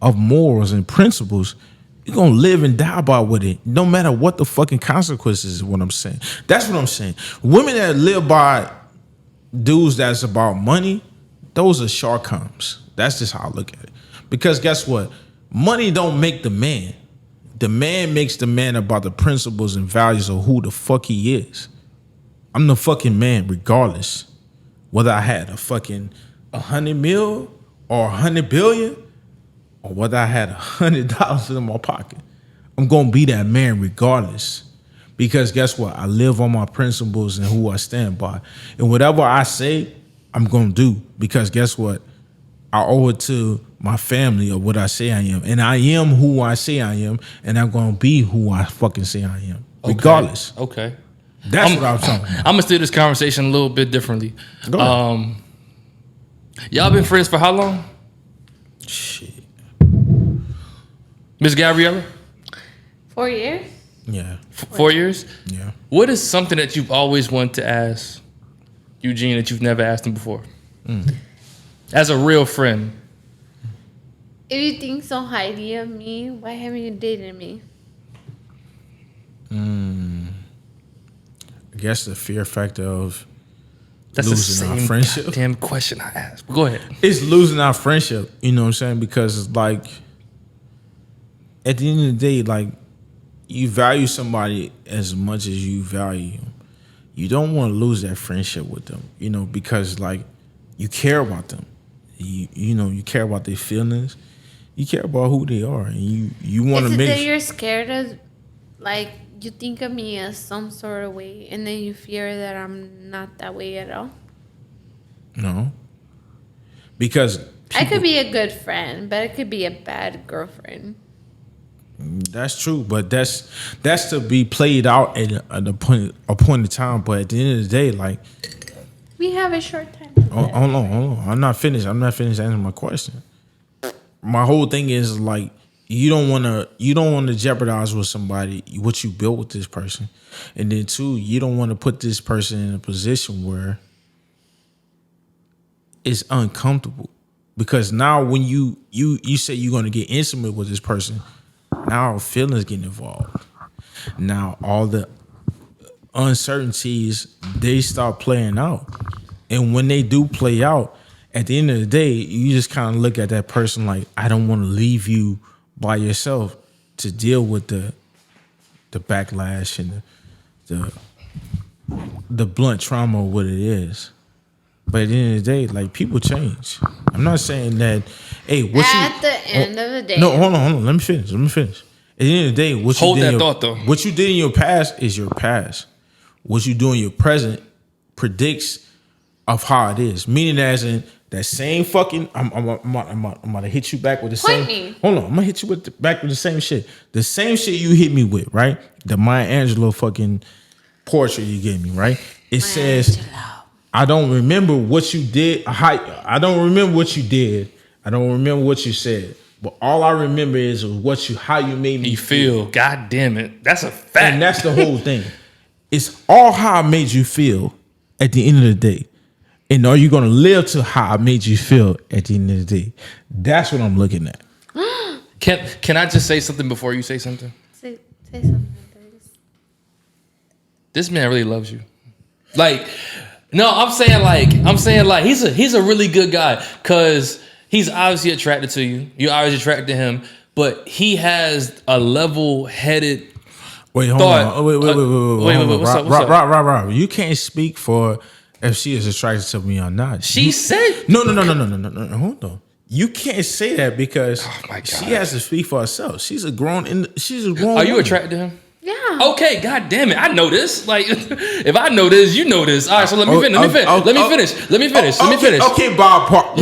of morals and principles, you're gonna live and die by with it, no matter what the fucking consequences is what I'm saying. That's what I'm saying. Women that live by dudes that's about money, those are shortcomings. That's just how I look at it. Because guess what? Money don't make the man. The man makes the man about the principles and values of who the fuck he is. I'm the fucking man regardless. Whether I had a fucking 100 mil or 100 billion, or whether I had $100 in my pocket, I'm gonna be that man regardless. Because guess what? I live on my principles and who I stand by. And whatever I say, I'm gonna do. Because guess what? I owe it to my family of what I say I am. And I am who I say I am, and I'm gonna be who I fucking say I am. Regardless. Okay. That's what I'm talking about. I'm gonna steer this conversation a little bit differently. Go ahead. Y'all been friends for how long? Shit. Miss Gabriella? 4 years. Yeah. 4 years? Yeah. What is something that you've always wanted to ask Eugene that you've never asked him before? As a real friend. If you think so highly of me, why haven't you dated me? I guess the fear factor of That's losing the our same friendship. damn question I asked. But go ahead. It's losing our friendship, you know what I'm saying? Because it's like, at the end of the day, like, you value somebody as much as you value them. You don't want to lose that friendship with them, you know, because like, you care about them. You know, you care about their feelings. You care about who they are, and you want to Is it make. that you're scared of, like, you think of me as some sort of way, and then you fear that I'm not that way at all? No. Because I could be a good friend, but I could be a bad girlfriend. That's true, but that's to be played out at a point of time. But at the end of the day, like, We have a short time. hold on. I'm not finished answering my question. My whole thing is like, you don't want to jeopardize with somebody what you built with this person, and then two, you don't want to put this person in a position where it's uncomfortable, because now when you say you're going to get intimate with this person, now feelings get involved. Now all the uncertainties, they start playing out, and when they do play out, at the end of the day, you just kind of look at that person like, I don't want to leave you by yourself to deal with the backlash and the blunt trauma of what it is. But at the end of the day, like, people change. I'm not saying that, hey, At the end of the day. No, hold on. Let me finish. At the end of the day, Hold that thought, though. What you did in your past is your past. What you do in your present predicts of how it is. Meaning, as in that same fucking, I'm gonna hit you back with the Point same. me. Hold on, I'm gonna hit you back with the same shit. The same shit you hit me with, right? The Maya Angelou fucking portrait you gave me, right? It says, I don't remember what you did. I don't remember what you did. I don't remember what you said. But all I remember is how you made me feel. God damn it. That's a fact. And that's the whole thing. It's all how I made you feel at the end of the day. And are you going to live to how I made you feel at the end of the day? That's what I'm looking at. Can I just say something before you say something? Say something, please. This man really loves you. Like, no, I'm saying like he's a really good guy, because he's obviously attracted to you. You're obviously attracted to him, but he has a level-headed Wait, hold thought. on. Wait. What's up? Rob. You can't speak for if she is attracted to me or not. She said no. Hold on. You can't say that, because she has to speak for herself. She's a grown. Are you woman. attracted to him? Yeah. Okay, god damn it. I know this. Like, if I know this, you know this. All right, so let me finish. Let me finish. Okay, Bob Barker,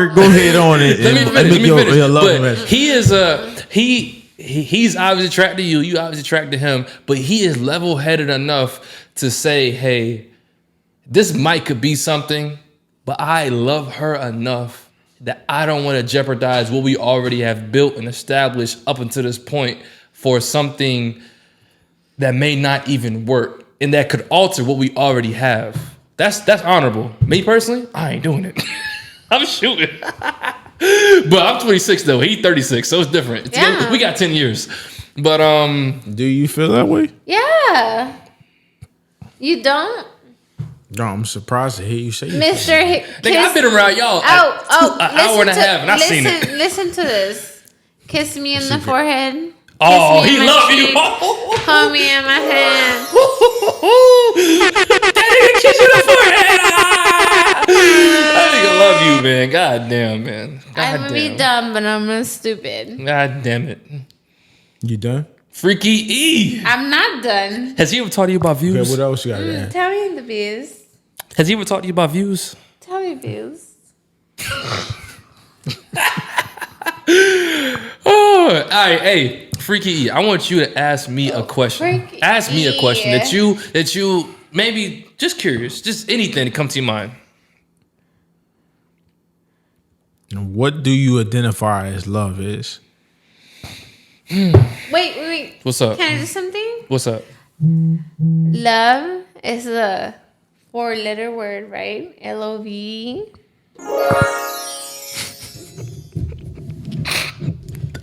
go ahead on it. Let me finish. But he is he's obviously attracted to you. You obviously attracted to him. But he is level-headed enough to say, hey, this might could be something, but I love her enough that I don't want to jeopardize what we already have built and established up until this point for something that may not even work and that could alter what we already have. That's honorable. Me personally, I ain't doing it. I'm shooting. But I'm 26 though. He's 36, so it's different. Yeah. We got 10 years. But do you feel that way? Yeah. You don't? No, I'm surprised to hear you say Mr. Nigga, I've been around y'all an hour and a half, and I've seen it. Listen to this. Kiss me in the forehead. Oh, he love you. Hold me in my hand. That nigga kiss you in the forehead. That nigga love you, man. God damn, man. I'm gonna be dumb, but I'm not stupid. God damn it. You done? Freaky E. I'm not done. Has he ever talked to you about views? Okay, what else you got to add? Tell me the views. Has he ever talked to you about views? Tell me views. Oh, all right, hey, Freaky E, I want you to ask me a question. Freaky Ask me a question E. that you maybe just curious, just anything that comes to your mind. What do you identify as love is? Wait. What's up? Can I do something? What's up? Love is a 4-letter word, right? LOVE.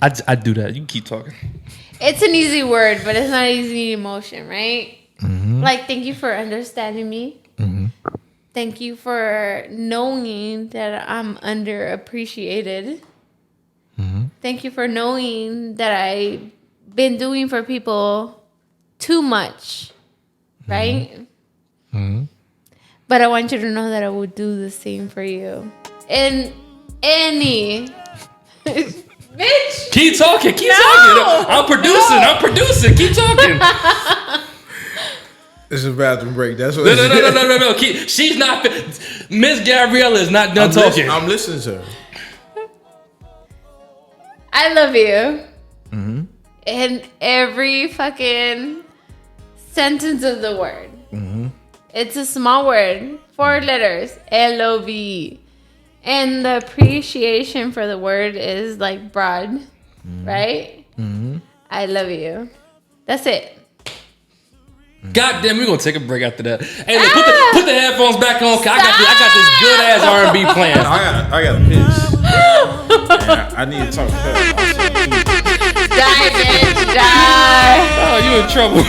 I do that. You can keep talking. It's an easy word, but it's not an easy emotion, right? Mm-hmm. Like, thank you for understanding me. Mm-hmm. Thank you for knowing that I'm underappreciated. Mm-hmm. Thank you for knowing that I've been doing for people too much, right? Mm-hmm. But I want you to know that I would do the same for you. In any... Bitch! Keep talking. I'm producing. Keep talking. It's a bathroom break. That's what. No. She's not. Miss Gabriella is not done talking. I'm listening to her. I love you. In every fucking sentence of the word. It's a small word. 4 letters. LOVE. And the appreciation for the word is like broad. Right? I love you. That's it. God damn, we're gonna take a break after that. Hey, look, put the headphones back on. 'Cause I got this good ass R&B playing. I got a piss. Yeah, I need to talk to her. Die, bitch, die. Oh, you in trouble.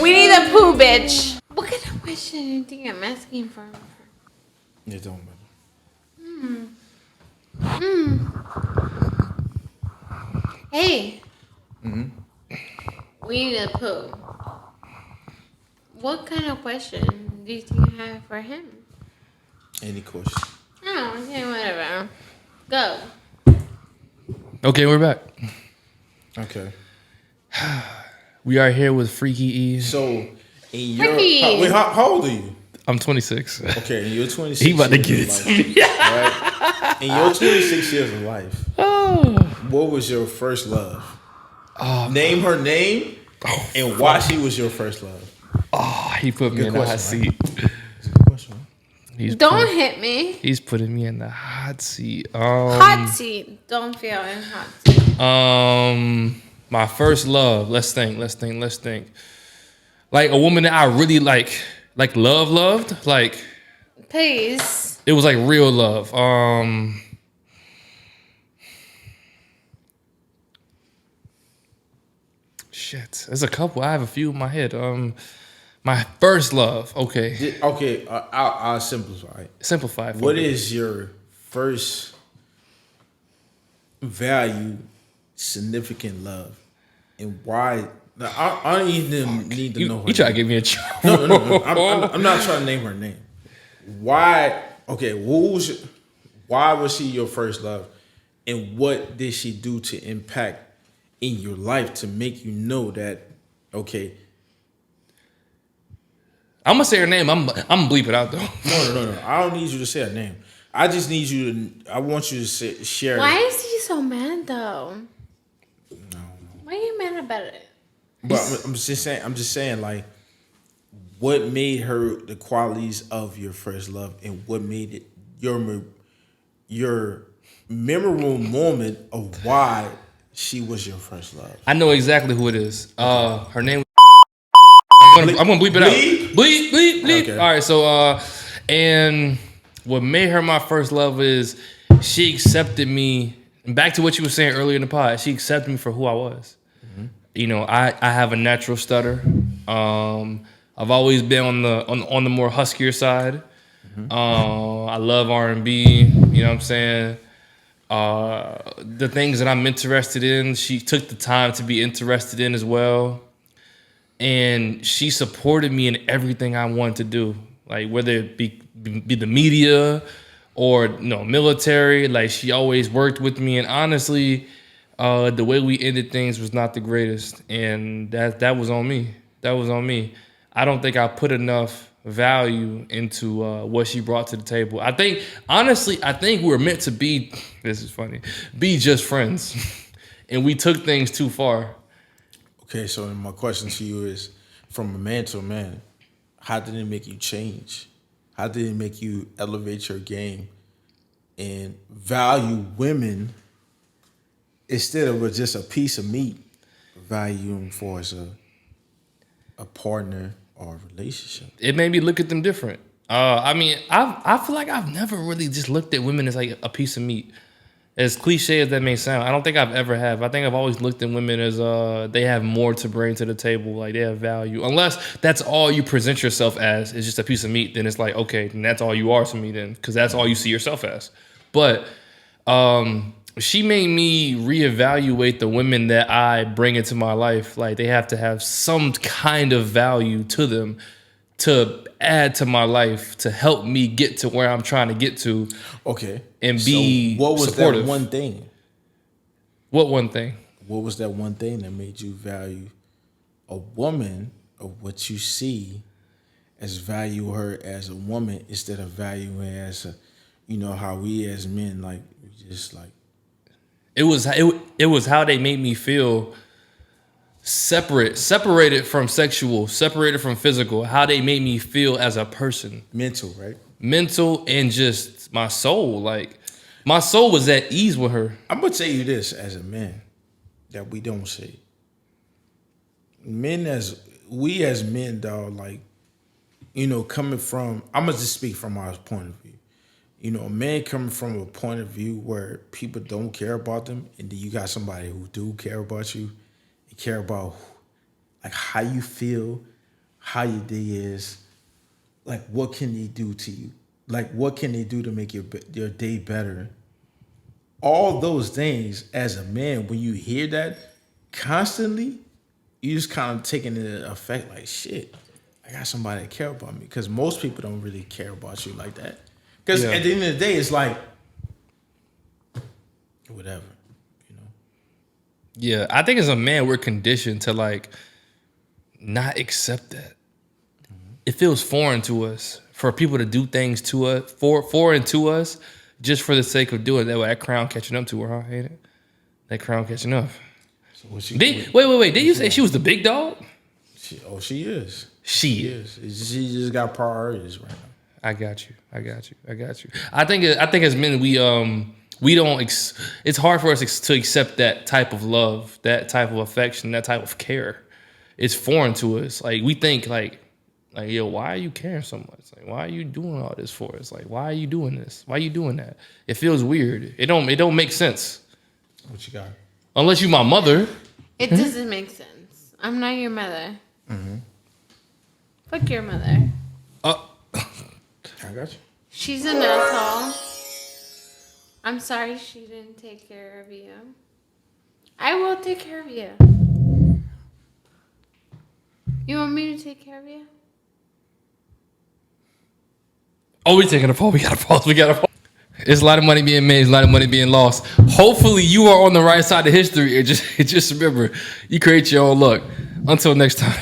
We need a poo, bitch. What kind of question do you think I'm asking for? It don't matter. Hey. We need a poo. What kind of question do you think I have for him? Any question? Oh, okay, whatever. Go. Okay, we're back. Okay. We are here with Freaky E. So, in your Ricky. how old are you? I'm 26. Okay, in your 26 He about to years get of life, right? In your 26 years of life, what was your first love? Name her name and why she was your first love. Oh, he put me in the hot seat. Don't hit me. He's putting me in the hot seat. Hot seat. Don't feel in hot seat. My first love. Let's think. Like a woman that I really loved. Like Please. it was like real love. Shit. There's a couple. I have a few in my head. My first love. Okay. Okay, I'll simplify. Simplify. For What me. is your first value, significant love, and why? Now, I don't even need to know her You try to name. get me a job. No. I'm not trying to name her name. Why? Okay, why was she your first love, and what did she do to impact in your life to make you know that? Okay, I'm gonna say her name. I'm gonna bleep it out though. no. I don't need you to say her name. I just need you to. I want you to share. Why is he so mad though? No. Why are you mad about it? But I'm just saying, like, what made her the qualities of your first love, and what made it your memorable moment of why she was your first love. I know exactly who it is. Her name. I'm gonna bleep it out. Bleep. Okay. All right. So, and what made her my first love is she accepted me. And back to what you were saying earlier in the pod, she accepted me for who I was. You know, I have a natural stutter. I've always been on the more huskier side. I love R&B. You know what I'm saying? The things that I'm interested in, she took the time to be interested in as well. And she supported me in everything I wanted to do. Like whether it be the media or military, like she always worked with me. And honestly, the way we ended things was not the greatest. And that was on me. That was on me. I don't think I put enough value into what she brought to the table. I think we were meant to be, this is funny, be just friends. And we took things too far. Okay, so my question to you is, from a man to a man, how did it make you change? How did it make you elevate your game and value women instead of just a piece of meat, value them for as a partner or a relationship? It made me look at them different. I feel like I've never really just looked at women as like a piece of meat. As cliche as that may sound, I don't think I've ever have. I think I've always looked at women as they have more to bring to the table, like they have value. Unless that's all you present yourself as, is just a piece of meat, then it's like, okay, then that's all you are to me then, because that's all you see yourself as. But she made me reevaluate the women that I bring into my life. Like they have to have some kind of value to them to add to my life, to help me get to where I'm trying to get to. Okay. And be so what was supportive. that one thing? What one thing? What was that one thing that made you value a woman, or what you see as value her as a woman instead of value her as a, how we as men, like, we just like It was how they made me feel separated from sexual, separated from physical, how they made me feel as a person. Mental, right? Mental and just my soul. Like, my soul was at ease with her. I'm gonna tell you this as a man that we don't say. We as men, dog, like, you know, coming from, I'm gonna just speak from our point of view. You know, a man coming from a point of view where people don't care about them, and then you got somebody who do care about you, and care about like how you feel, how your day is, like what can they do to you, like what can they do to make your day better. All those things, as a man, when you hear that constantly, you just kind of taking it into effect. Like, shit, I got somebody that care about me, because most people don't really care about you like that. Because at the end of the day, it's like, whatever, you know? Yeah, I think as a man, we're conditioned to, like, not accept that. Mm-hmm. It feels foreign to us for people to do things to us, foreign to us, just for the sake of doing that. That crown catching up to her, huh? Ain't it? That crown catching up. So wait. Did you say she was the big dog? She is. She is. She just got priorities right now. I got you. I think as men, we don't. It's hard for us to accept that type of love, that type of affection, that type of care. It's foreign to us. Like, we think like yo, why are you caring so much? Like, why are you doing all this for us? Like, why are you doing this? Why are you doing that? It feels weird. It don't make sense. What you got? Unless you my mother. It doesn't make sense. I'm not your mother. Mm-hmm. Fuck your mother. I got you. She's an asshole. I'm sorry she didn't take care of you. I will take care of you. You want me to take care of you? Oh, we're taking a pause. We got to pause. It's a lot of money being made. It's a lot of money being lost. Hopefully you are on the right side of history. And just remember, you create your own luck. Until next time.